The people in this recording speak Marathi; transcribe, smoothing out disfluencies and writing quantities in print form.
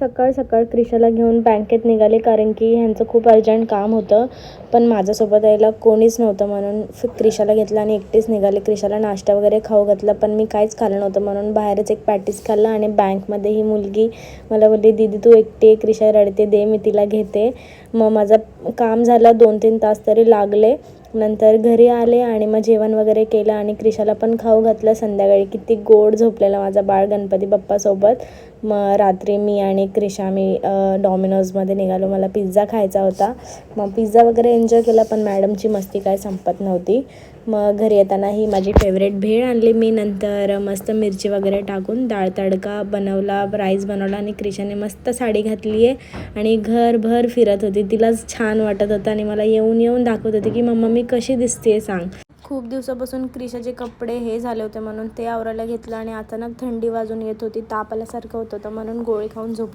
सकाळ सकाळ क्रिशाला घेऊन बँकेत निघाले, कारण की ह्यांचं खूप अर्जंट काम होतं. पण माझ्यासोबत यायला कोणीच नव्हतं म्हणून क्रिशाला घेतलं आणि एकटीच निघाले. क्रिशाला नाश्ता वगैरे खाऊ घातला, पण मी काहीच खाल्लं नव्हतं म्हणून बाहेरच एक पॅटीस खाल्लं. आणि बँकमध्ये ही मुलगी मला बोलली, दीदी तू एकटी आहे, क्रिशा रडते, दे मी तिला घेते. मग माझं काम झालं, 2-3 तास तरी लागले. नंतर घरी आले आणि मग जेवण वगैरे केलं आणि क्रिशाला पण खाऊ घातलं. संध्याकाळी किती गोड झोपलेला माझा बाळ गणपती बाप्पासोबत. मग रात्री मी आणि क्रिशा डॉमिनोजमध्ये निघालो. मला पिझ्झा खायचा होता. मग पिझ्झा वगैरे एन्जॉय केला, पण मॅडमची मस्ती काय संपत नव्हती. मग घरी येताना ही माझी फेवरेट भेळ आणली मी. नंतर मस्त मिरची वगैरे टाकून डाळ तडका बनवला, राईस बनवला आणि क्रिशाने मस्त साडी घातली आहे आणि घरभर फिरत होती. तिलाच छान वाटत होतं आणि मला येऊन येऊन दाखवत होती की मम्मा मी कशी दिसते सांग. खूप दिवसापासून क्रिशाचे कपडे हे झाले होते म्हणून ते आवरायला घेतलं आणि अचानक थंडी वाजून येत होती, ताप आल्यासारखं होत होतं म्हणून गोळी खाऊन झोप